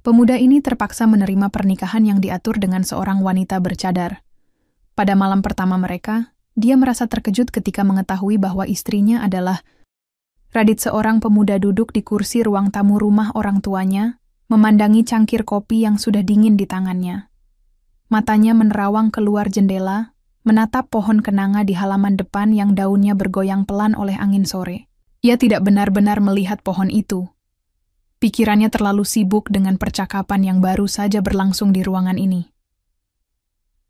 Pemuda ini terpaksa menerima pernikahan yang diatur dengan seorang wanita bercadar. Pada malam pertama mereka, dia merasa terkejut ketika mengetahui bahwa istrinya adalah Radit. Seorang pemuda duduk di kursi ruang tamu rumah orang tuanya, memandangi cangkir kopi yang sudah dingin di tangannya. Matanya menerawang keluar jendela, menatap pohon kenanga di halaman depan yang daunnya bergoyang pelan oleh angin sore. Ia tidak benar-benar melihat pohon itu. Pikirannya terlalu sibuk dengan percakapan yang baru saja berlangsung di ruangan ini.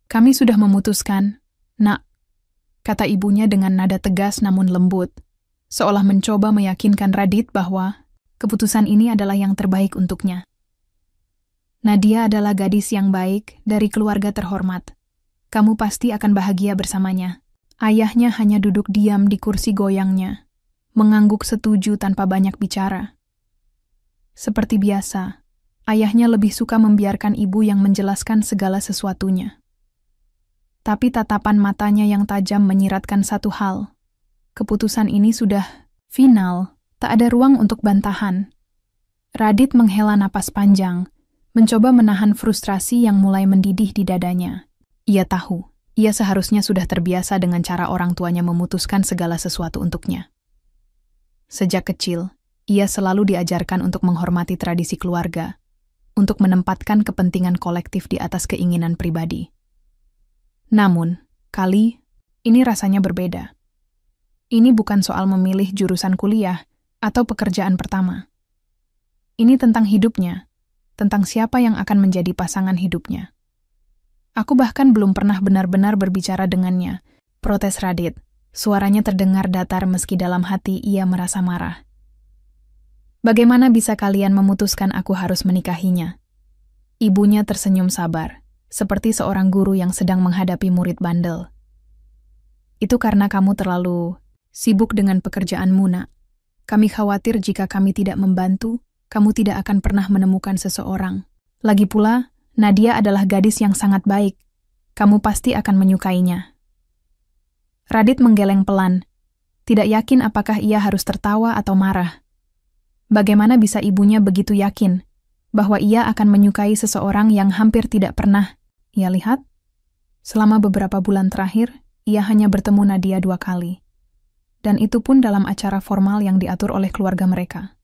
"Kami sudah memutuskan, Nak," kata ibunya dengan nada tegas namun lembut, seolah mencoba meyakinkan Radit bahwa keputusan ini adalah yang terbaik untuknya. "Nadia adalah gadis yang baik dari keluarga terhormat. Kamu pasti akan bahagia bersamanya." Ayahnya hanya duduk diam di kursi goyangnya, mengangguk setuju tanpa banyak bicara. Seperti biasa, ayahnya lebih suka membiarkan ibu yang menjelaskan segala sesuatunya. Tapi tatapan matanya yang tajam menyiratkan satu hal. Keputusan ini sudah final, tak ada ruang untuk bantahan. Radit menghela napas panjang, mencoba menahan frustrasi yang mulai mendidih di dadanya. Ia tahu, ia seharusnya sudah terbiasa dengan cara orang tuanya memutuskan segala sesuatu untuknya. Sejak kecil, ia selalu diajarkan untuk menghormati tradisi keluarga, untuk menempatkan kepentingan kolektif di atas keinginan pribadi. Namun, kali ini rasanya berbeda. Ini bukan soal memilih jurusan kuliah atau pekerjaan pertama. Ini tentang hidupnya, tentang siapa yang akan menjadi pasangan hidupnya. "Aku bahkan belum pernah benar-benar berbicara dengannya," protes Radit. Suaranya terdengar datar meski dalam hati ia merasa marah. "Bagaimana bisa kalian memutuskan aku harus menikahinya?" Ibunya tersenyum sabar, seperti seorang guru yang sedang menghadapi murid bandel. "Itu karena kamu terlalu sibuk dengan pekerjaanmu, Nak. Kami khawatir jika kami tidak membantu, kamu tidak akan pernah menemukan seseorang. Lagi pula, Nadia adalah gadis yang sangat baik. Kamu pasti akan menyukainya." Radit menggeleng pelan, tidak yakin apakah ia harus tertawa atau marah. Bagaimana bisa ibunya begitu yakin bahwa ia akan menyukai seseorang yang hampir tidak pernah ia lihat? Selama beberapa bulan terakhir, ia hanya bertemu Nadia 2 kali. Dan itu pun dalam acara formal yang diatur oleh keluarga mereka.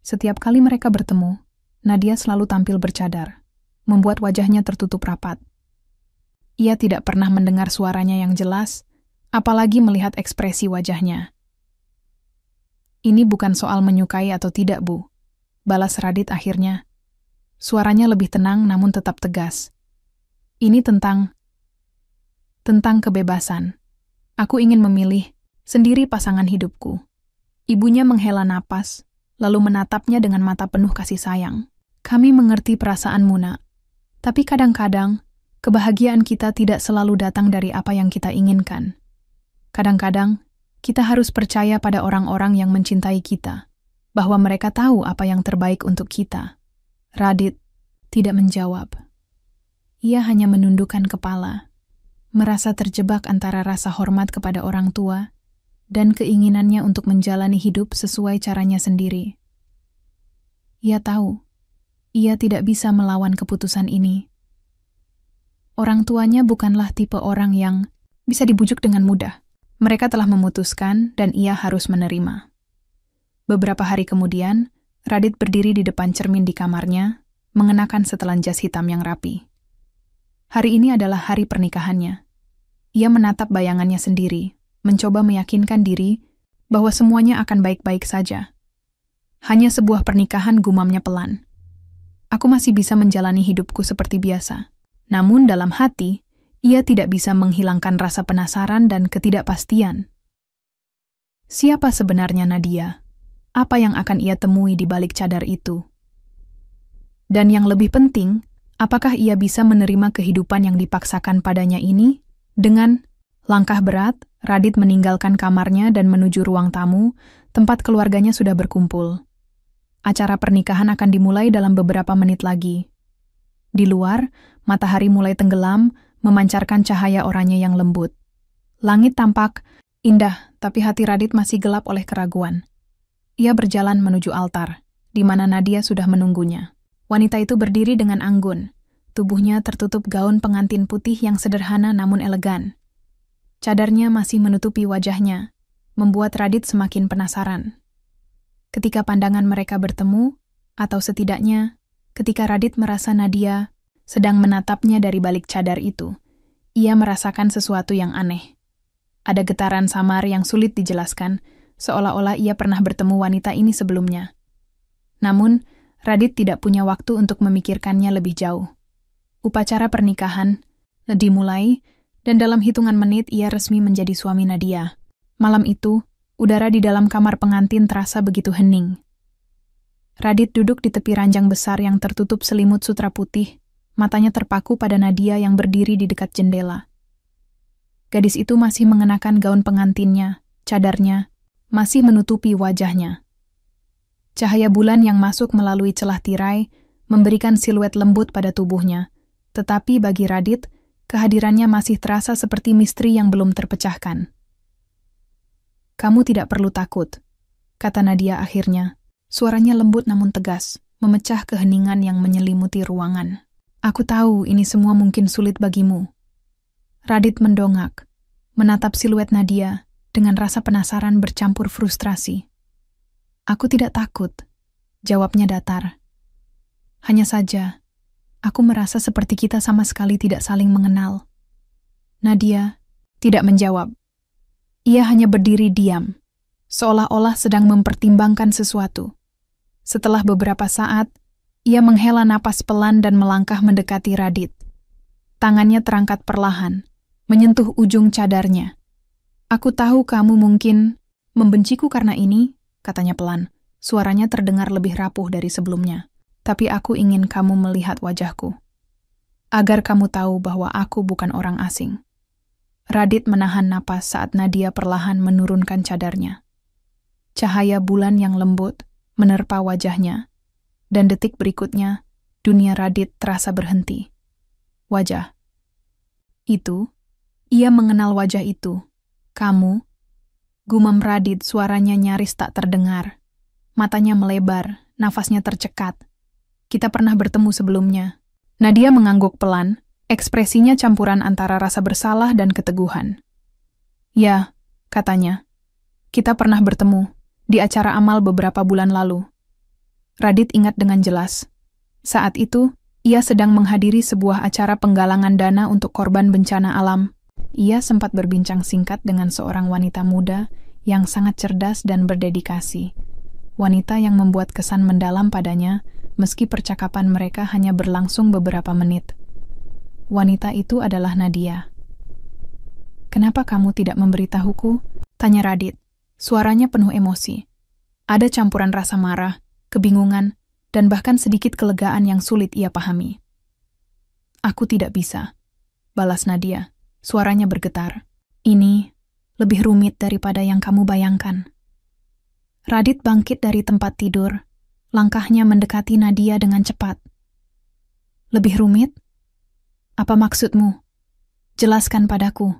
Setiap kali mereka bertemu, Nadia selalu tampil bercadar, membuat wajahnya tertutup rapat. Ia tidak pernah mendengar suaranya yang jelas, apalagi melihat ekspresi wajahnya. "Ini bukan soal menyukai atau tidak, Bu," balas Radit akhirnya. Suaranya lebih tenang namun tetap tegas. "Ini tentang kebebasan. Aku ingin memilih sendiri pasangan hidupku." Ibunya menghela napas, lalu menatapnya dengan mata penuh kasih sayang. "Kami mengerti perasaanmu, Nak. Tapi kadang-kadang, kebahagiaan kita tidak selalu datang dari apa yang kita inginkan. Kadang-kadang, kita harus percaya pada orang-orang yang mencintai kita, bahwa mereka tahu apa yang terbaik untuk kita." Radit tidak menjawab. Ia hanya menundukkan kepala, merasa terjebak antara rasa hormat kepada orang tua dan keinginannya untuk menjalani hidup sesuai caranya sendiri. Ia tahu, ia tidak bisa melawan keputusan ini. Orang tuanya bukanlah tipe orang yang bisa dibujuk dengan mudah. Mereka telah memutuskan dan ia harus menerima. Beberapa hari kemudian, Radit berdiri di depan cermin di kamarnya, mengenakan setelan jas hitam yang rapi. Hari ini adalah hari pernikahannya. Ia menatap bayangannya sendiri, mencoba meyakinkan diri bahwa semuanya akan baik-baik saja. "Hanya sebuah pernikahan," gumamnya pelan. "Aku masih bisa menjalani hidupku seperti biasa." Namun dalam hati, ia tidak bisa menghilangkan rasa penasaran dan ketidakpastian. Siapa sebenarnya Nadia? Apa yang akan ia temui di balik cadar itu? Dan yang lebih penting, apakah ia bisa menerima kehidupan yang dipaksakan padanya ini? Dengan langkah berat, Radit meninggalkan kamarnya dan menuju ruang tamu, tempat keluarganya sudah berkumpul. Acara pernikahan akan dimulai dalam beberapa menit lagi. Di luar, matahari mulai tenggelam, memancarkan cahaya oranye yang lembut. Langit tampak indah, tapi hati Radit masih gelap oleh keraguan. Ia berjalan menuju altar, di mana Nadia sudah menunggunya. Wanita itu berdiri dengan anggun. Tubuhnya tertutup gaun pengantin putih yang sederhana namun elegan. Cadarnya masih menutupi wajahnya, membuat Radit semakin penasaran. Ketika pandangan mereka bertemu, atau setidaknya ketika Radit merasa Nadia sedang menatapnya dari balik cadar itu, ia merasakan sesuatu yang aneh. Ada getaran samar yang sulit dijelaskan, seolah-olah ia pernah bertemu wanita ini sebelumnya. Namun, Radit tidak punya waktu untuk memikirkannya lebih jauh. Upacara pernikahan dimulai, dan dalam hitungan menit ia resmi menjadi suami Nadia. Malam itu, udara di dalam kamar pengantin terasa begitu hening. Radit duduk di tepi ranjang besar yang tertutup selimut sutra putih, matanya terpaku pada Nadia yang berdiri di dekat jendela. Gadis itu masih mengenakan gaun pengantinnya, cadarnya, masih menutupi wajahnya. Cahaya bulan yang masuk melalui celah tirai memberikan siluet lembut pada tubuhnya, tetapi bagi Radit, kehadirannya masih terasa seperti misteri yang belum terpecahkan. "Kamu tidak perlu takut," kata Nadia akhirnya. Suaranya lembut namun tegas, memecah keheningan yang menyelimuti ruangan. "Aku tahu ini semua mungkin sulit bagimu." Radit mendongak, menatap siluet Nadia dengan rasa penasaran bercampur frustrasi. "Aku tidak takut," jawabnya datar. "Hanya saja, aku merasa seperti kita sama sekali tidak saling mengenal." Nadia tidak menjawab. Ia hanya berdiri diam, seolah-olah sedang mempertimbangkan sesuatu. Setelah beberapa saat, ia menghela napas pelan dan melangkah mendekati Radit. Tangannya terangkat perlahan, menyentuh ujung cadarnya. "Aku tahu kamu mungkin membenciku karena ini," katanya pelan. Suaranya terdengar lebih rapuh dari sebelumnya. "Tapi aku ingin kamu melihat wajahku, agar kamu tahu bahwa aku bukan orang asing." Radit menahan napas saat Nadia perlahan menurunkan cadarnya. Cahaya bulan yang lembut menerpa wajahnya, dan detik berikutnya, dunia Radit terasa berhenti. Wajah itu, ia mengenal wajah itu. "Kamu?" Gumam Radit, suaranya nyaris tak terdengar. Matanya melebar, nafasnya tercekat. "Kita pernah bertemu sebelumnya." Nadia mengangguk pelan, ekspresinya campuran antara rasa bersalah dan keteguhan. "Ya," katanya. "Kita pernah bertemu di acara amal beberapa bulan lalu." Radit ingat dengan jelas. Saat itu, ia sedang menghadiri sebuah acara penggalangan dana untuk korban bencana alam. Ia sempat berbincang singkat dengan seorang wanita muda yang sangat cerdas dan berdedikasi. Wanita yang membuat kesan mendalam padanya, meski percakapan mereka hanya berlangsung beberapa menit. Wanita itu adalah Nadia. "Kenapa kamu tidak memberitahuku?" tanya Radit. Suaranya penuh emosi. Ada campuran rasa marah, kebingungan, dan bahkan sedikit kelegaan yang sulit ia pahami. "Aku tidak bisa," balas Nadia. Suaranya bergetar. "Ini lebih rumit daripada yang kamu bayangkan." Radit bangkit dari tempat tidur. Langkahnya mendekati Nadia dengan cepat. "Lebih rumit? Apa maksudmu? Jelaskan padaku."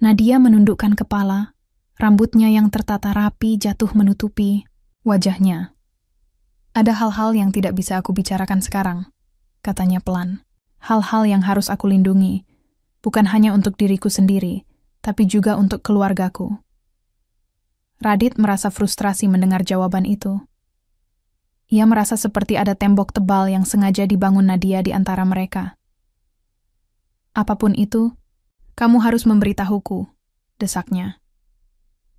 Nadia menundukkan kepala, rambutnya yang tertata rapi jatuh menutupi wajahnya. "Ada hal-hal yang tidak bisa aku bicarakan sekarang," katanya pelan. "Hal-hal yang harus aku lindungi, bukan hanya untuk diriku sendiri, tapi juga untuk keluargaku." Radit merasa frustrasi mendengar jawaban itu. Ia merasa seperti ada tembok tebal yang sengaja dibangun Nadia di antara mereka. "Apapun itu, kamu harus memberitahuku," desaknya.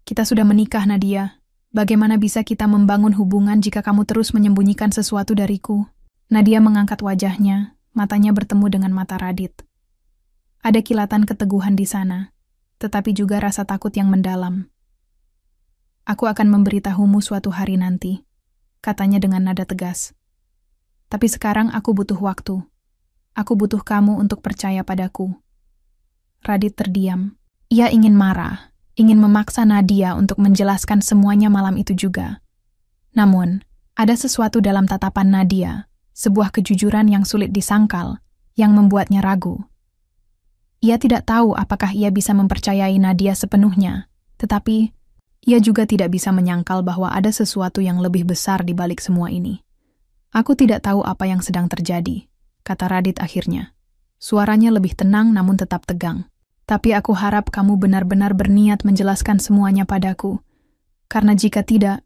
"Kita sudah menikah, Nadia. Bagaimana bisa kita membangun hubungan jika kamu terus menyembunyikan sesuatu dariku?" Nadia mengangkat wajahnya, matanya bertemu dengan mata Radit. Ada kilatan keteguhan di sana, tetapi juga rasa takut yang mendalam. "Aku akan memberitahumu suatu hari nanti," katanya dengan nada tegas. "Tapi sekarang aku butuh waktu. Aku butuh kamu untuk percaya padaku." Radit terdiam. Ia ingin marah, ingin memaksa Nadia untuk menjelaskan semuanya malam itu juga. Namun, ada sesuatu dalam tatapan Nadia, sebuah kejujuran yang sulit disangkal, yang membuatnya ragu. Ia tidak tahu apakah ia bisa mempercayai Nadia sepenuhnya, tetapi ia juga tidak bisa menyangkal bahwa ada sesuatu yang lebih besar di balik semua ini. Aku tidak tahu apa yang sedang terjadi, kata Radit akhirnya. Suaranya lebih tenang namun tetap tegang. Tapi aku harap kamu benar-benar berniat menjelaskan semuanya padaku. Karena jika tidak,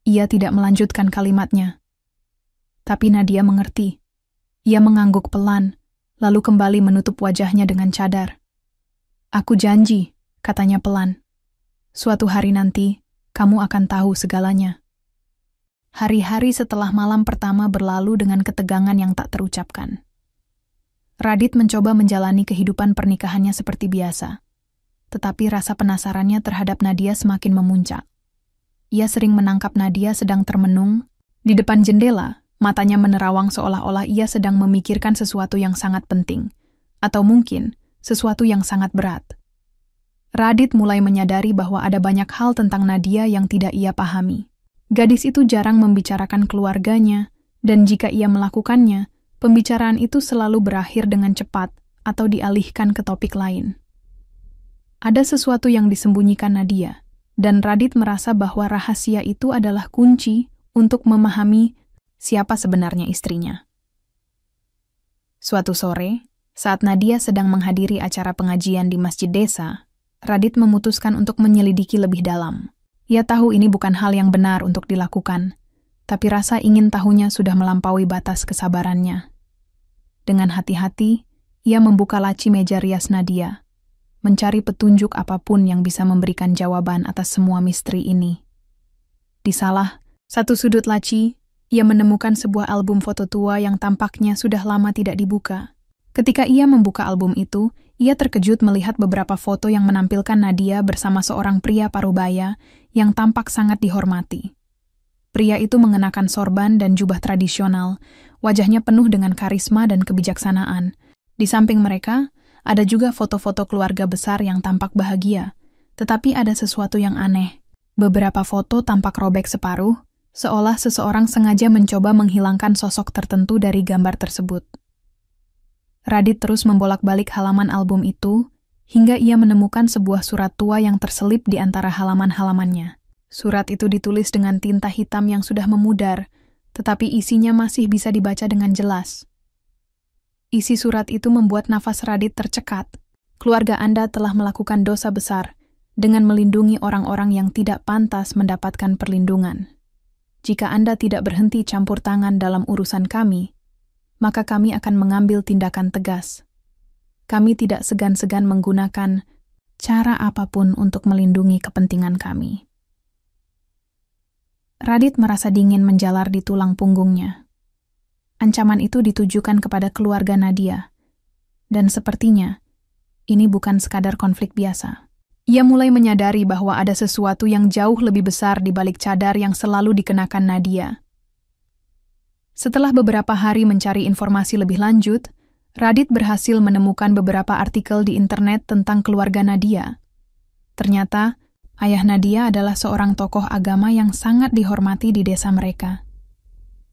ia tidak melanjutkan kalimatnya. Tapi Nadia mengerti. Ia mengangguk pelan, lalu kembali menutup wajahnya dengan cadar. Aku janji, katanya pelan. Suatu hari nanti, kamu akan tahu segalanya. Hari-hari setelah malam pertama berlalu dengan ketegangan yang tak terucapkan. Radit mencoba menjalani kehidupan pernikahannya seperti biasa. Tetapi rasa penasarannya terhadap Nadia semakin memuncak. Ia sering menangkap Nadia sedang termenung di depan jendela, matanya menerawang seolah-olah ia sedang memikirkan sesuatu yang sangat penting, atau mungkin sesuatu yang sangat berat. Radit mulai menyadari bahwa ada banyak hal tentang Nadia yang tidak ia pahami. Gadis itu jarang membicarakan keluarganya, dan jika ia melakukannya, pembicaraan itu selalu berakhir dengan cepat atau dialihkan ke topik lain. Ada sesuatu yang disembunyikan Nadia, dan Radit merasa bahwa rahasia itu adalah kunci untuk memahami siapa sebenarnya istrinya. Suatu sore, saat Nadia sedang menghadiri acara pengajian di masjid desa, Radit memutuskan untuk menyelidiki lebih dalam. Ia tahu ini bukan hal yang benar untuk dilakukan, tapi rasa ingin tahunya sudah melampaui batas kesabarannya. Dengan hati-hati, ia membuka laci meja rias Nadia, mencari petunjuk apapun yang bisa memberikan jawaban atas semua misteri ini. Di salah satu sudut laci, ia menemukan sebuah album foto tua yang tampaknya sudah lama tidak dibuka. Ketika ia membuka album itu, ia terkejut melihat beberapa foto yang menampilkan Nadia bersama seorang pria parubaya yang tampak sangat dihormati. Pria itu mengenakan sorban dan jubah tradisional, wajahnya penuh dengan karisma dan kebijaksanaan. Di samping mereka, ada juga foto-foto keluarga besar yang tampak bahagia, tetapi ada sesuatu yang aneh. Beberapa foto tampak robek separuh, seolah seseorang sengaja mencoba menghilangkan sosok tertentu dari gambar tersebut. Radit terus membolak-balik halaman album itu, hingga ia menemukan sebuah surat tua yang terselip di antara halaman-halamannya. Surat itu ditulis dengan tinta hitam yang sudah memudar, tetapi isinya masih bisa dibaca dengan jelas. Isi surat itu membuat nafas Radit tercekat. Keluarga Anda telah melakukan dosa besar dengan melindungi orang-orang yang tidak pantas mendapatkan perlindungan. Jika Anda tidak berhenti campur tangan dalam urusan kami, maka kami akan mengambil tindakan tegas. Kami tidak segan-segan menggunakan cara apapun untuk melindungi kepentingan kami. Radit merasa dingin menjalar di tulang punggungnya. Ancaman itu ditujukan kepada keluarga Nadia, dan sepertinya ini bukan sekadar konflik biasa. Ia mulai menyadari bahwa ada sesuatu yang jauh lebih besar di balik cadar yang selalu dikenakan Nadia. Setelah beberapa hari mencari informasi lebih lanjut, Radit berhasil menemukan beberapa artikel di internet tentang keluarga Nadia. Ternyata, ayah Nadia adalah seorang tokoh agama yang sangat dihormati di desa mereka.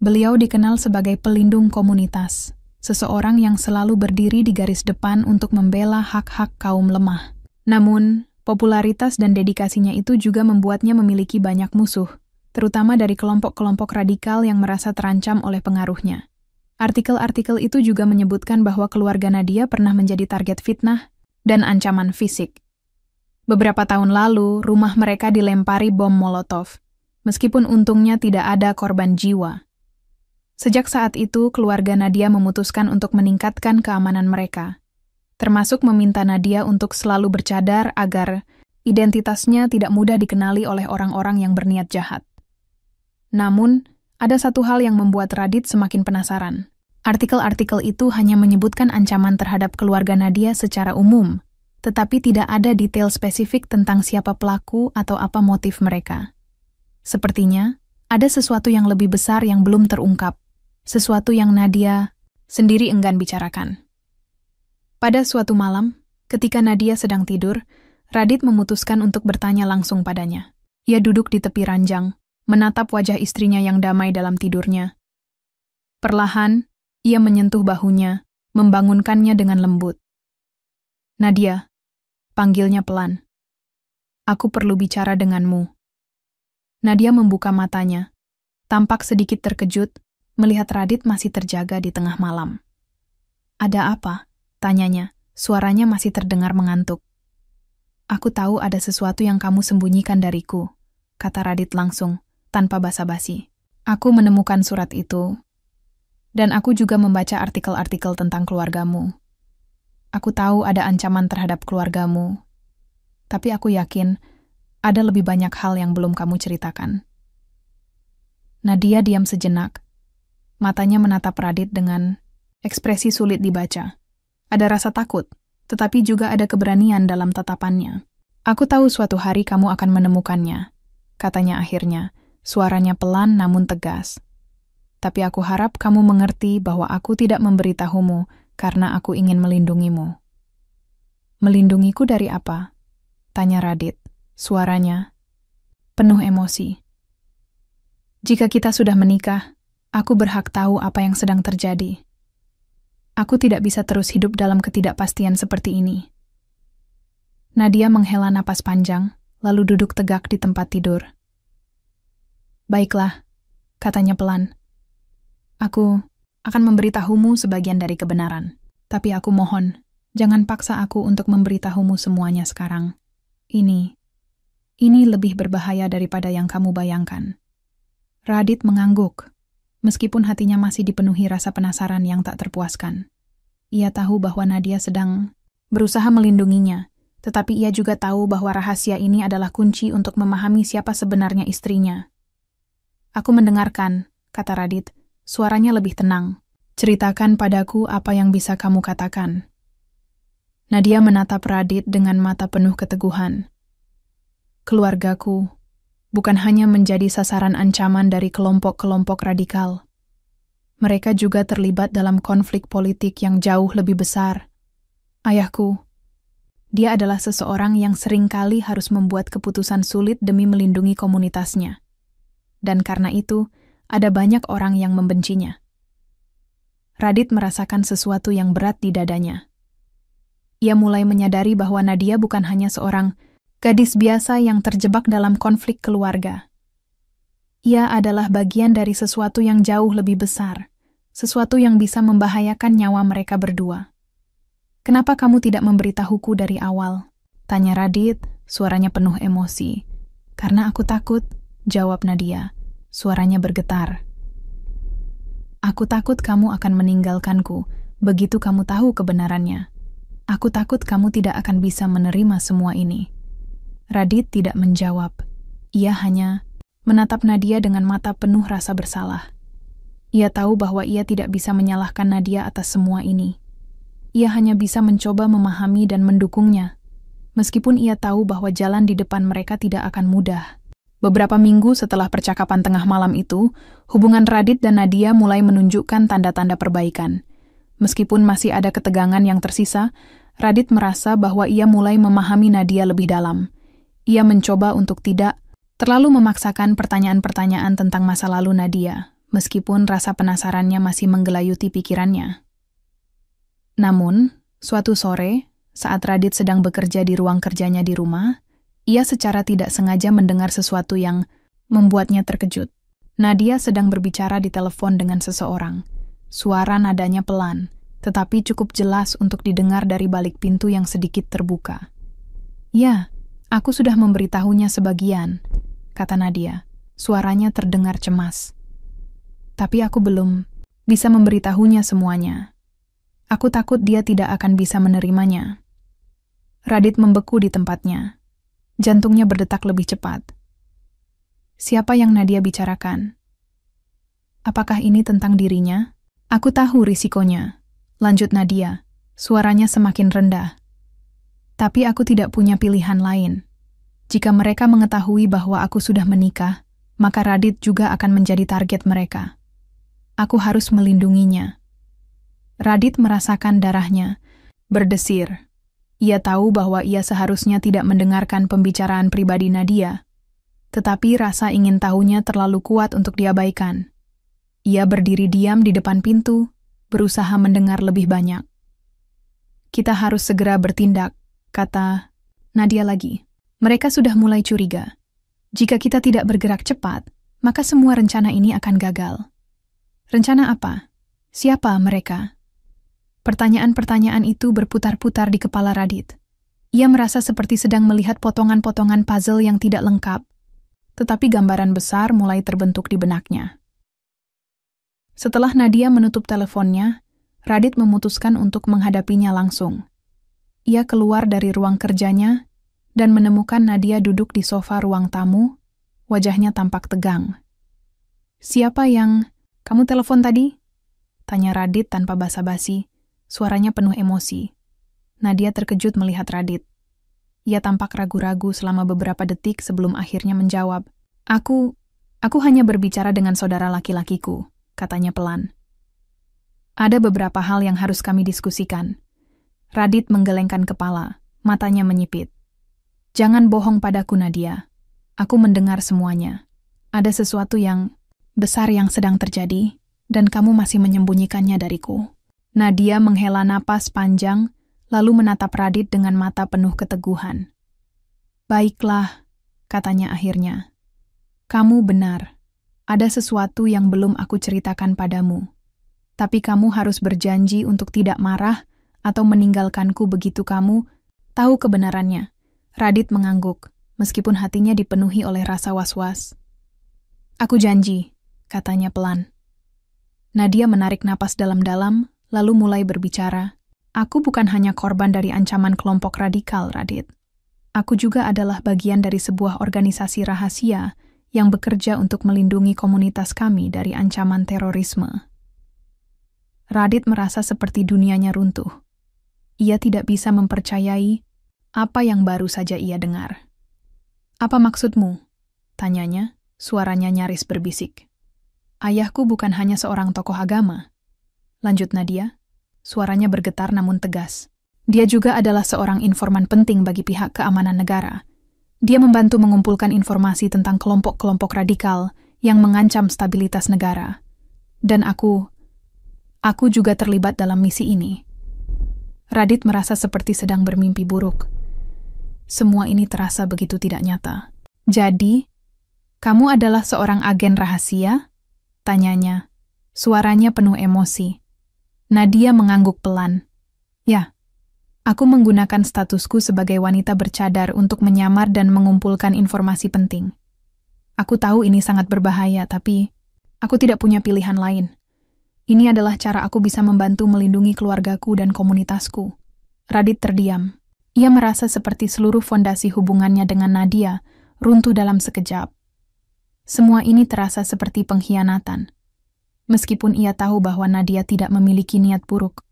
Beliau dikenal sebagai pelindung komunitas, seseorang yang selalu berdiri di garis depan untuk membela hak-hak kaum lemah. Namun, popularitas dan dedikasinya itu juga membuatnya memiliki banyak musuh, terutama dari kelompok-kelompok radikal yang merasa terancam oleh pengaruhnya. Artikel-artikel itu juga menyebutkan bahwa keluarga Nadia pernah menjadi target fitnah dan ancaman fisik. Beberapa tahun lalu, rumah mereka dilempari bom Molotov, meskipun untungnya tidak ada korban jiwa. Sejak saat itu, keluarga Nadia memutuskan untuk meningkatkan keamanan mereka, termasuk meminta Nadia untuk selalu bercadar agar identitasnya tidak mudah dikenali oleh orang-orang yang berniat jahat. Namun, ada satu hal yang membuat Radit semakin penasaran. Artikel-artikel itu hanya menyebutkan ancaman terhadap keluarga Nadia secara umum, tetapi tidak ada detail spesifik tentang siapa pelaku atau apa motif mereka. Sepertinya, ada sesuatu yang lebih besar yang belum terungkap, sesuatu yang Nadia sendiri enggan bicarakan. Pada suatu malam, ketika Nadia sedang tidur, Radit memutuskan untuk bertanya langsung padanya. Ia duduk di tepi ranjang, menatap wajah istrinya yang damai dalam tidurnya. Perlahan, ia menyentuh bahunya, membangunkannya dengan lembut. Nadia, panggilnya pelan. Aku perlu bicara denganmu. Nadia membuka matanya, tampak sedikit terkejut, melihat Radit masih terjaga di tengah malam. "Ada apa?" tanyanya. Suaranya masih terdengar mengantuk. "Aku tahu ada sesuatu yang kamu sembunyikan dariku," kata Radit langsung, tanpa basa-basi. "Aku menemukan surat itu, dan aku juga membaca artikel-artikel tentang keluargamu. Aku tahu ada ancaman terhadap keluargamu, tapi aku yakin ada lebih banyak hal yang belum kamu ceritakan." Nadia diam sejenak. Matanya menatap Radit dengan ekspresi sulit dibaca. Ada rasa takut, tetapi juga ada keberanian dalam tatapannya. "Aku tahu suatu hari kamu akan menemukannya," katanya akhirnya, suaranya pelan namun tegas. "Tapi aku harap kamu mengerti bahwa aku tidak memberitahumu karena aku ingin melindungimu." "Melindungiku dari apa?" tanya Radit, suaranya penuh emosi. "Jika kita sudah menikah, aku berhak tahu apa yang sedang terjadi. Aku tidak bisa terus hidup dalam ketidakpastian seperti ini." Nadia menghela napas panjang, lalu duduk tegak di tempat tidur. "Baiklah," katanya pelan. "Aku akan memberitahumu sebagian dari kebenaran. Tapi aku mohon, jangan paksa aku untuk memberitahumu semuanya sekarang. Ini lebih berbahaya daripada yang kamu bayangkan." Radit mengangguk. Meskipun hatinya masih dipenuhi rasa penasaran yang tak terpuaskan. Ia tahu bahwa Nadia sedang berusaha melindunginya, tetapi ia juga tahu bahwa rahasia ini adalah kunci untuk memahami siapa sebenarnya istrinya. "Aku mendengarkan," kata Radit, suaranya lebih tenang. "Ceritakan padaku apa yang bisa kamu katakan." Nadia menatap Radit dengan mata penuh keteguhan. "Keluargaku bukan hanya menjadi sasaran ancaman dari kelompok-kelompok radikal. Mereka juga terlibat dalam konflik politik yang jauh lebih besar. Ayahku, dia adalah seseorang yang seringkali harus membuat keputusan sulit demi melindungi komunitasnya. Dan karena itu, ada banyak orang yang membencinya." Radit merasakan sesuatu yang berat di dadanya. Ia mulai menyadari bahwa Nadia bukan hanya seorang gadis biasa yang terjebak dalam konflik keluarga. Ia adalah bagian dari sesuatu yang jauh lebih besar, sesuatu yang bisa membahayakan nyawa mereka berdua. "Kenapa kamu tidak memberitahuku dari awal?" tanya Radit, suaranya penuh emosi. "Karena aku takut," jawab Nadia, suaranya bergetar. "Aku takut kamu akan meninggalkanku begitu kamu tahu kebenarannya. Aku takut kamu tidak akan bisa menerima semua ini." Radit tidak menjawab. Ia hanya menatap Nadia dengan mata penuh rasa bersalah. Ia tahu bahwa ia tidak bisa menyalahkan Nadia atas semua ini. Ia hanya bisa mencoba memahami dan mendukungnya, meskipun ia tahu bahwa jalan di depan mereka tidak akan mudah. Beberapa minggu setelah percakapan tengah malam itu, hubungan Radit dan Nadia mulai menunjukkan tanda-tanda perbaikan. Meskipun masih ada ketegangan yang tersisa, Radit merasa bahwa ia mulai memahami Nadia lebih dalam. Ia mencoba untuk tidak terlalu memaksakan pertanyaan-pertanyaan tentang masa lalu Nadia, meskipun rasa penasarannya masih menggelayuti pikirannya. Namun, suatu sore, saat Radit sedang bekerja di ruang kerjanya di rumah, ia secara tidak sengaja mendengar sesuatu yang membuatnya terkejut. Nadia sedang berbicara di telepon dengan seseorang. Suara nadanya pelan, tetapi cukup jelas untuk didengar dari balik pintu yang sedikit terbuka. "Ya, aku sudah memberitahunya sebagian," kata Nadia. Suaranya terdengar cemas. "Tapi aku belum bisa memberitahunya semuanya. Aku takut dia tidak akan bisa menerimanya." Radit membeku di tempatnya. Jantungnya berdetak lebih cepat. Siapa yang Nadia bicarakan? Apakah ini tentang dirinya? "Aku tahu risikonya," lanjut Nadia, suaranya semakin rendah. "Tapi aku tidak punya pilihan lain. Jika mereka mengetahui bahwa aku sudah menikah, maka Radit juga akan menjadi target mereka. Aku harus melindunginya." Radit merasakan darahnya berdesir. Ia tahu bahwa ia seharusnya tidak mendengarkan pembicaraan pribadi Nadia, tetapi rasa ingin tahunya terlalu kuat untuk diabaikan. Ia berdiri diam di depan pintu, berusaha mendengar lebih banyak. "Kita harus segera bertindak," kata Nadia lagi. "Mereka sudah mulai curiga. Jika kita tidak bergerak cepat, maka semua rencana ini akan gagal." Rencana apa? Siapa mereka? Pertanyaan-pertanyaan itu berputar-putar di kepala Radit. Ia merasa seperti sedang melihat potongan-potongan puzzle yang tidak lengkap, tetapi gambaran besar mulai terbentuk di benaknya. Setelah Nadia menutup teleponnya, Radit memutuskan untuk menghadapinya langsung. Ia keluar dari ruang kerjanya dan menemukan Nadia duduk di sofa ruang tamu, wajahnya tampak tegang. "Siapa yang kamu telepon tadi?" tanya Radit tanpa basa-basi. Suaranya penuh emosi. Nadia terkejut melihat Radit. Ia tampak ragu-ragu selama beberapa detik sebelum akhirnya menjawab. Aku hanya berbicara dengan saudara laki-lakiku," katanya pelan. "Ada beberapa hal yang harus kami diskusikan." Radit menggelengkan kepala, matanya menyipit. "Jangan bohong padaku, Nadia. Aku mendengar semuanya. Ada sesuatu yang besar yang sedang terjadi, dan kamu masih menyembunyikannya dariku." Nadia menghela napas panjang, lalu menatap Radit dengan mata penuh keteguhan. "Baiklah," katanya akhirnya. "Kamu benar. Ada sesuatu yang belum aku ceritakan padamu. Tapi kamu harus berjanji untuk tidak marah atau meninggalkanku begitu kamu tahu kebenarannya." Radit mengangguk, meskipun hatinya dipenuhi oleh rasa was-was. "Aku janji," katanya pelan. Nadia menarik napas dalam-dalam, lalu mulai berbicara. "Aku bukan hanya korban dari ancaman kelompok radikal, Radit. Aku juga adalah bagian dari sebuah organisasi rahasia yang bekerja untuk melindungi komunitas kami dari ancaman terorisme." Radit merasa seperti dunianya runtuh. Ia tidak bisa mempercayai apa yang baru saja ia dengar. "Apa maksudmu?" tanyanya, suaranya nyaris berbisik. "Ayahku bukan hanya seorang tokoh agama," lanjut Nadia, suaranya bergetar namun tegas. "Dia juga adalah seorang informan penting bagi pihak keamanan negara. Dia membantu mengumpulkan informasi tentang kelompok-kelompok radikal yang mengancam stabilitas negara. Dan aku juga terlibat dalam misi ini." Radit merasa seperti sedang bermimpi buruk. Semua ini terasa begitu tidak nyata. "Jadi, kamu adalah seorang agen rahasia?" tanyanya, suaranya penuh emosi. Nadia mengangguk pelan. "Ya, aku menggunakan statusku sebagai wanita bercadar untuk menyamar dan mengumpulkan informasi penting. Aku tahu ini sangat berbahaya, tapi aku tidak punya pilihan lain. Ini adalah cara aku bisa membantu melindungi keluargaku dan komunitasku." Radit terdiam. Ia merasa seperti seluruh fondasi hubungannya dengan Nadia runtuh dalam sekejap. Semua ini terasa seperti pengkhianatan. Meskipun ia tahu bahwa Nadia tidak memiliki niat buruk.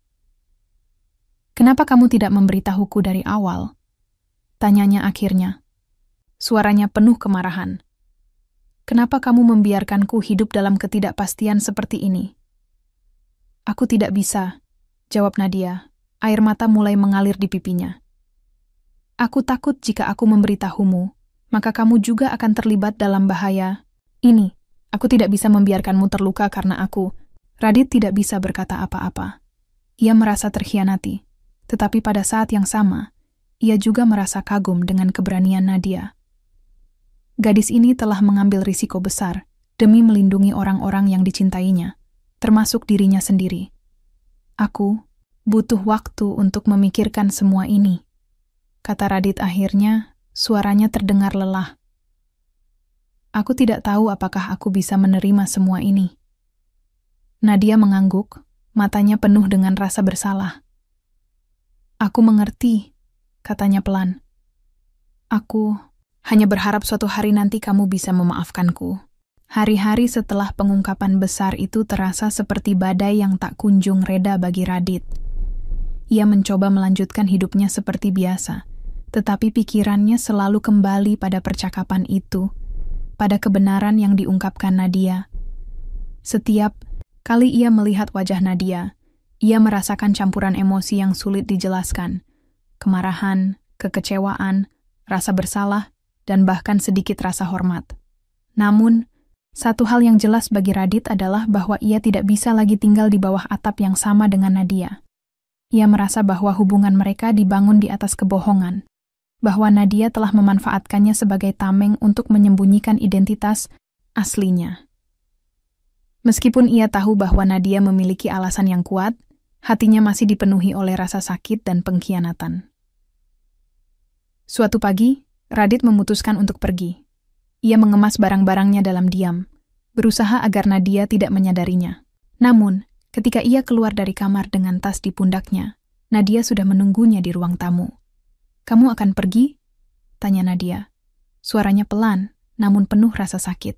"Kenapa kamu tidak memberitahuku dari awal?" tanyanya akhirnya. Suaranya penuh kemarahan. "Kenapa kamu membiarkanku hidup dalam ketidakpastian seperti ini?" "Aku tidak bisa," jawab Nadia. Air mata mulai mengalir di pipinya. "Aku takut jika aku memberitahumu, maka kamu juga akan terlibat dalam bahaya ini. Aku tidak bisa membiarkanmu terluka karena aku." Radit tidak bisa berkata apa-apa. Ia merasa terkhianati, tetapi pada saat yang sama, ia juga merasa kagum dengan keberanian Nadia. Gadis ini telah mengambil risiko besar demi melindungi orang-orang yang dicintainya, termasuk dirinya sendiri. "Aku butuh waktu untuk memikirkan semua ini," kata Radit akhirnya, suaranya terdengar lelah. "Aku tidak tahu apakah aku bisa menerima semua ini." Nadia mengangguk, matanya penuh dengan rasa bersalah. "Aku mengerti," katanya pelan. "Aku hanya berharap suatu hari nanti kamu bisa memaafkanku." Hari-hari setelah pengungkapan besar itu terasa seperti badai yang tak kunjung reda bagi Radit. Ia mencoba melanjutkan hidupnya seperti biasa, tetapi pikirannya selalu kembali pada percakapan itu, pada kebenaran yang diungkapkan Nadia. Setiap kali ia melihat wajah Nadia, ia merasakan campuran emosi yang sulit dijelaskan. Kemarahan, kekecewaan, rasa bersalah, dan bahkan sedikit rasa hormat. Namun, satu hal yang jelas bagi Radit adalah bahwa ia tidak bisa lagi tinggal di bawah atap yang sama dengan Nadia. Ia merasa bahwa hubungan mereka dibangun di atas kebohongan, bahwa Nadia telah memanfaatkannya sebagai tameng untuk menyembunyikan identitas aslinya. Meskipun ia tahu bahwa Nadia memiliki alasan yang kuat, hatinya masih dipenuhi oleh rasa sakit dan pengkhianatan. Suatu pagi, Radit memutuskan untuk pergi. Ia mengemas barang-barangnya dalam diam, berusaha agar Nadia tidak menyadarinya. Namun, ketika ia keluar dari kamar dengan tas di pundaknya, Nadia sudah menunggunya di ruang tamu. "Kamu akan pergi?" tanya Nadia. Suaranya pelan, namun penuh rasa sakit.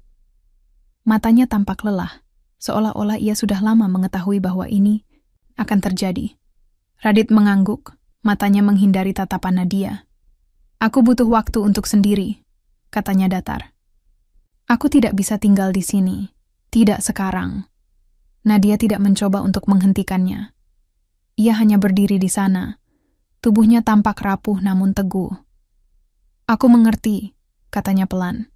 Matanya tampak lelah, seolah-olah ia sudah lama mengetahui bahwa ini akan terjadi. Radit mengangguk, matanya menghindari tatapan Nadia. "Aku butuh waktu untuk sendiri," katanya datar. "Aku tidak bisa tinggal di sini. Tidak sekarang." Nadia tidak mencoba untuk menghentikannya. Ia hanya berdiri di sana. Tubuhnya tampak rapuh namun teguh. "Aku mengerti," katanya pelan.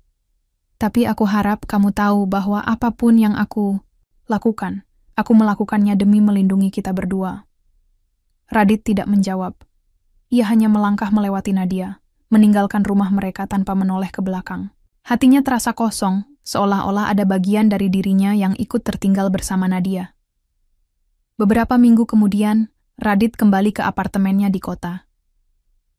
"Tapi aku harap kamu tahu bahwa apapun yang aku lakukan, aku melakukannya demi melindungi kita berdua." Radit tidak menjawab. Ia hanya melangkah melewati Nadia, meninggalkan rumah mereka tanpa menoleh ke belakang. Hatinya terasa kosong, seolah-olah ada bagian dari dirinya yang ikut tertinggal bersama Nadia. Beberapa minggu kemudian, Radit kembali ke apartemennya di kota.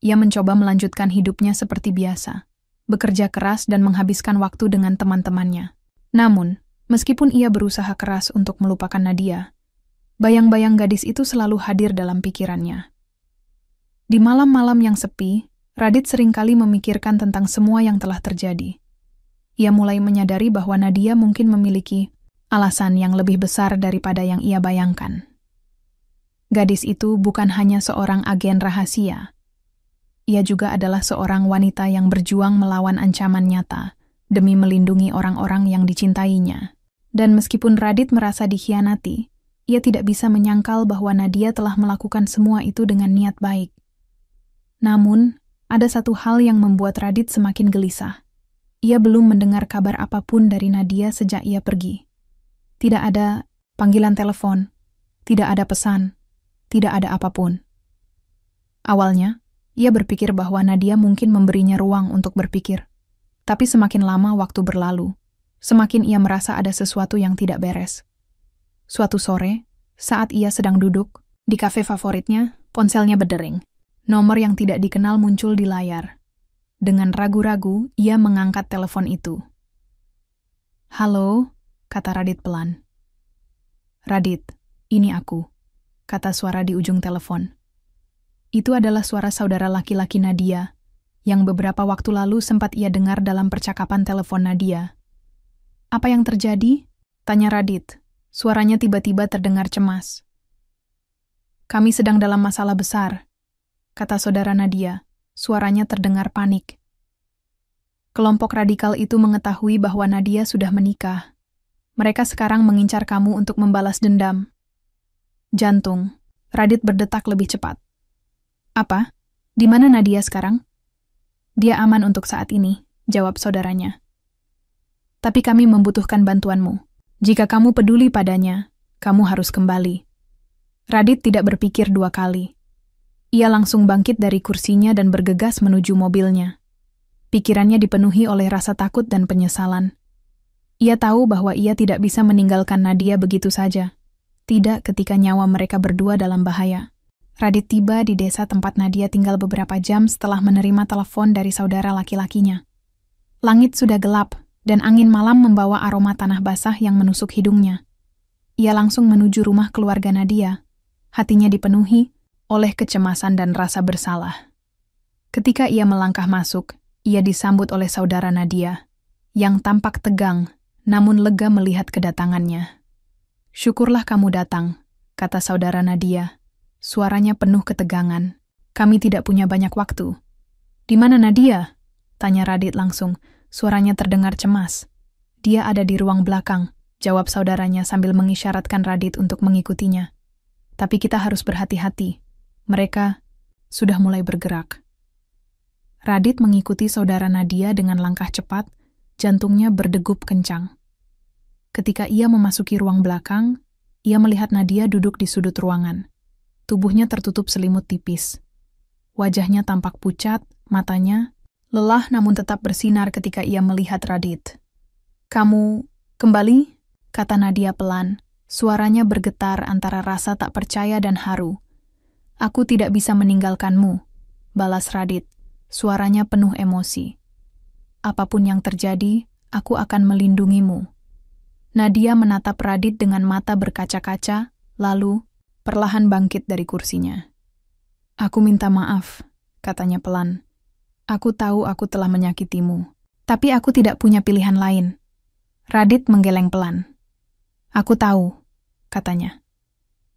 Ia mencoba melanjutkan hidupnya seperti biasa, bekerja keras dan menghabiskan waktu dengan teman-temannya. Namun, meskipun ia berusaha keras untuk melupakan Nadia, bayang-bayang gadis itu selalu hadir dalam pikirannya. Di malam-malam yang sepi, Radit seringkali memikirkan tentang semua yang telah terjadi. Ia mulai menyadari bahwa Nadia mungkin memiliki alasan yang lebih besar daripada yang ia bayangkan. Gadis itu bukan hanya seorang agen rahasia. Ia juga adalah seorang wanita yang berjuang melawan ancaman nyata demi melindungi orang-orang yang dicintainya. Dan meskipun Radit merasa dikhianati, ia tidak bisa menyangkal bahwa Nadia telah melakukan semua itu dengan niat baik. Namun, ada satu hal yang membuat Radit semakin gelisah. Ia belum mendengar kabar apapun dari Nadia sejak ia pergi. Tidak ada panggilan telepon, tidak ada pesan, tidak ada apapun. Awalnya, ia berpikir bahwa Nadia mungkin memberinya ruang untuk berpikir. Tapi semakin lama waktu berlalu, semakin ia merasa ada sesuatu yang tidak beres. Suatu sore, saat ia sedang duduk di kafe favoritnya, ponselnya berdering. Nomor yang tidak dikenal muncul di layar. Dengan ragu-ragu, ia mengangkat telepon itu. "Halo," kata Radit pelan. "Radit, ini aku," kata suara di ujung telepon. Itu adalah suara saudara laki-laki Nadia, yang beberapa waktu lalu sempat ia dengar dalam percakapan telepon Nadia. "Apa yang terjadi?" tanya Radit. Suaranya tiba-tiba terdengar cemas. "Kami sedang dalam masalah besar," kata saudara Nadia. Suaranya terdengar panik. "Kelompok radikal itu mengetahui bahwa Nadia sudah menikah. Mereka sekarang mengincar kamu untuk membalas dendam." Jantung Radit berdetak lebih cepat. "Apa? Di mana Nadia sekarang?" "Dia aman untuk saat ini," jawab saudaranya. "Tapi kami membutuhkan bantuanmu. Jika kamu peduli padanya, kamu harus kembali." Radit tidak berpikir dua kali. Ia langsung bangkit dari kursinya dan bergegas menuju mobilnya. Pikirannya dipenuhi oleh rasa takut dan penyesalan. Ia tahu bahwa ia tidak bisa meninggalkan Nadia begitu saja. Tidak ketika nyawa mereka berdua dalam bahaya. Radit tiba di desa tempat Nadia tinggal beberapa jam setelah menerima telepon dari saudara laki-lakinya. Langit sudah gelap, dan angin malam membawa aroma tanah basah yang menusuk hidungnya. Ia langsung menuju rumah keluarga Nadia. Hatinya dipenuhi oleh kecemasan dan rasa bersalah. Ketika ia melangkah masuk, ia disambut oleh saudara Nadia, yang tampak tegang, namun lega melihat kedatangannya. "Syukurlah kamu datang," kata saudara Nadia. Suaranya penuh ketegangan. "Kami tidak punya banyak waktu." "Di mana Nadia?" tanya Radit langsung. Suaranya terdengar cemas. "Dia ada di ruang belakang," jawab saudaranya sambil mengisyaratkan Radit untuk mengikutinya. "Tapi kita harus berhati-hati. Mereka sudah mulai bergerak." Radit mengikuti saudara Nadia dengan langkah cepat, jantungnya berdegup kencang. Ketika ia memasuki ruang belakang, ia melihat Nadia duduk di sudut ruangan. Tubuhnya tertutup selimut tipis. Wajahnya tampak pucat, matanya lelah namun tetap bersinar ketika ia melihat Radit. "Kamu kembali?" kata Nadia pelan. Suaranya bergetar antara rasa tak percaya dan haru. Aku tidak bisa meninggalkanmu, balas Radit. Suaranya penuh emosi. Apapun yang terjadi, aku akan melindungimu. Nadia menatap Radit dengan mata berkaca-kaca, lalu perlahan bangkit dari kursinya. Aku minta maaf, katanya pelan. Aku tahu aku telah menyakitimu, tapi aku tidak punya pilihan lain. Radit menggeleng pelan. Aku tahu, katanya.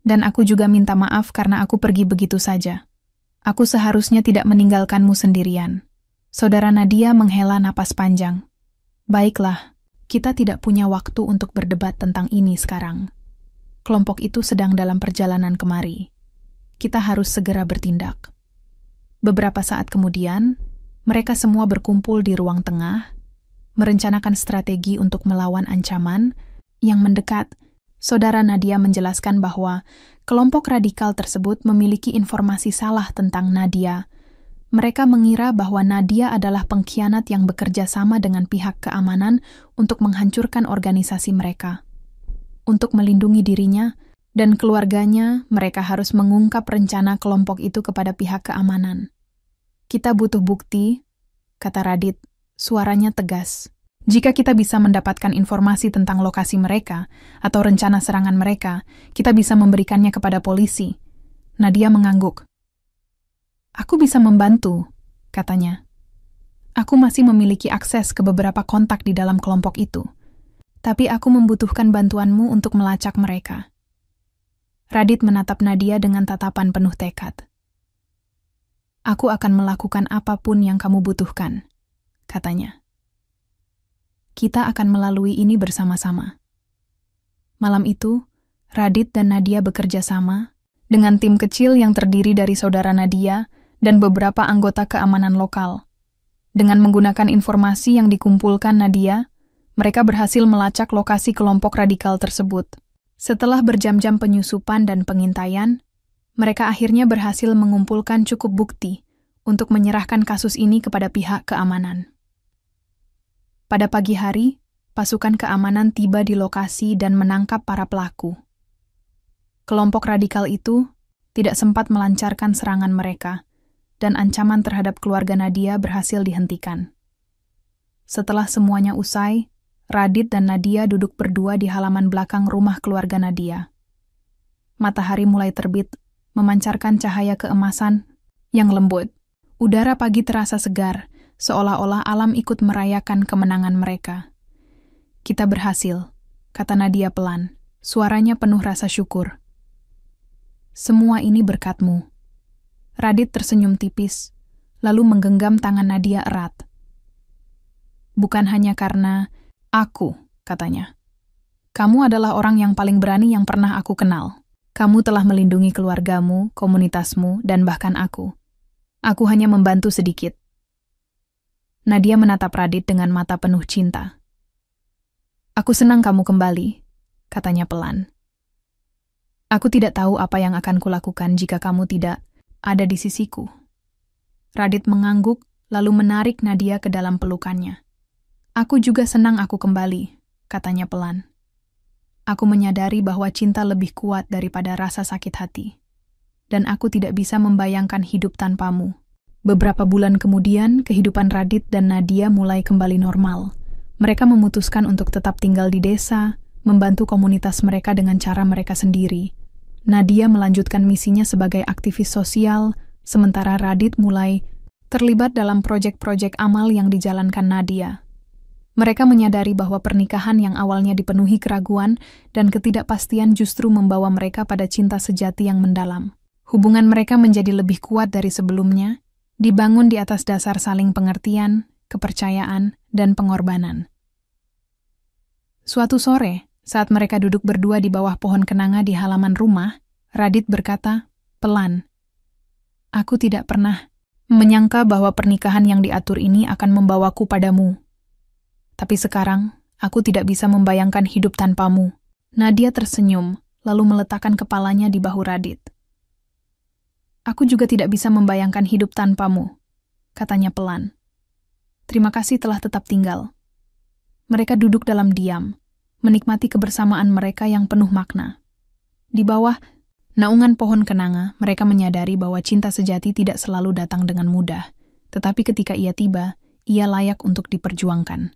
Dan aku juga minta maaf karena aku pergi begitu saja. Aku seharusnya tidak meninggalkanmu sendirian. Saudara Nadia menghela napas panjang. Baiklah, kita tidak punya waktu untuk berdebat tentang ini sekarang. Kelompok itu sedang dalam perjalanan kemari. Kita harus segera bertindak. Beberapa saat kemudian, mereka semua berkumpul di ruang tengah, merencanakan strategi untuk melawan ancaman yang mendekat. Saudara Nadia menjelaskan bahwa kelompok radikal tersebut memiliki informasi salah tentang Nadia. Mereka mengira bahwa Nadia adalah pengkhianat yang bekerja sama dengan pihak keamanan untuk menghancurkan organisasi mereka. Untuk melindungi dirinya dan keluarganya, mereka harus mengungkap rencana kelompok itu kepada pihak keamanan. Kita butuh bukti, kata Radit. Suaranya tegas. Jika kita bisa mendapatkan informasi tentang lokasi mereka atau rencana serangan mereka, kita bisa memberikannya kepada polisi. Nadia mengangguk. Aku bisa membantu, katanya. Aku masih memiliki akses ke beberapa kontak di dalam kelompok itu. Tapi aku membutuhkan bantuanmu untuk melacak mereka. Radit menatap Nadia dengan tatapan penuh tekad. Aku akan melakukan apapun yang kamu butuhkan, katanya. Kita akan melalui ini bersama-sama. Malam itu, Radit dan Nadia bekerja sama dengan tim kecil yang terdiri dari saudara Nadia dan beberapa anggota keamanan lokal. Dengan menggunakan informasi yang dikumpulkan Nadia, mereka berhasil melacak lokasi kelompok radikal tersebut. Setelah berjam-jam penyusupan dan pengintaian, mereka akhirnya berhasil mengumpulkan cukup bukti untuk menyerahkan kasus ini kepada pihak keamanan. Pada pagi hari, pasukan keamanan tiba di lokasi dan menangkap para pelaku. Kelompok radikal itu tidak sempat melancarkan serangan mereka, dan ancaman terhadap keluarga Nadia berhasil dihentikan. Setelah semuanya usai, Radit dan Nadia duduk berdua di halaman belakang rumah keluarga Nadia. Matahari mulai terbit, memancarkan cahaya keemasan yang lembut. Udara pagi terasa segar, seolah-olah alam ikut merayakan kemenangan mereka. Kita berhasil, kata Nadia pelan, suaranya penuh rasa syukur. Semua ini berkatmu. Radit tersenyum tipis, lalu menggenggam tangan Nadia erat. Bukan hanya karena aku, katanya. Kamu adalah orang yang paling berani yang pernah aku kenal. Kamu telah melindungi keluargamu, komunitasmu, dan bahkan aku. Aku hanya membantu sedikit. Nadia menatap Radit dengan mata penuh cinta. Aku senang kamu kembali, katanya pelan. Aku tidak tahu apa yang akan kulakukan jika kamu tidak ada di sisiku. Radit mengangguk, lalu menarik Nadia ke dalam pelukannya. Aku juga senang aku kembali, katanya pelan. Aku menyadari bahwa cinta lebih kuat daripada rasa sakit hati. Dan aku tidak bisa membayangkan hidup tanpamu. Beberapa bulan kemudian, kehidupan Radit dan Nadia mulai kembali normal. Mereka memutuskan untuk tetap tinggal di desa, membantu komunitas mereka dengan cara mereka sendiri. Nadia melanjutkan misinya sebagai aktivis sosial, sementara Radit mulai terlibat dalam proyek-proyek amal yang dijalankan Nadia. Mereka menyadari bahwa pernikahan yang awalnya dipenuhi keraguan dan ketidakpastian justru membawa mereka pada cinta sejati yang mendalam. Hubungan mereka menjadi lebih kuat dari sebelumnya, dibangun di atas dasar saling pengertian, kepercayaan, dan pengorbanan. Suatu sore, saat mereka duduk berdua di bawah pohon kenanga di halaman rumah, Radit berkata, pelan, "Aku tidak pernah menyangka bahwa pernikahan yang diatur ini akan membawaku padamu. Tapi sekarang, aku tidak bisa membayangkan hidup tanpamu." Nadia tersenyum, lalu meletakkan kepalanya di bahu Radit. "Aku juga tidak bisa membayangkan hidup tanpamu," katanya pelan. "Terima kasih telah tetap tinggal." Mereka duduk dalam diam, menikmati kebersamaan mereka yang penuh makna. Di bawah naungan pohon kenanga, mereka menyadari bahwa cinta sejati tidak selalu datang dengan mudah, tetapi ketika ia tiba, ia layak untuk diperjuangkan.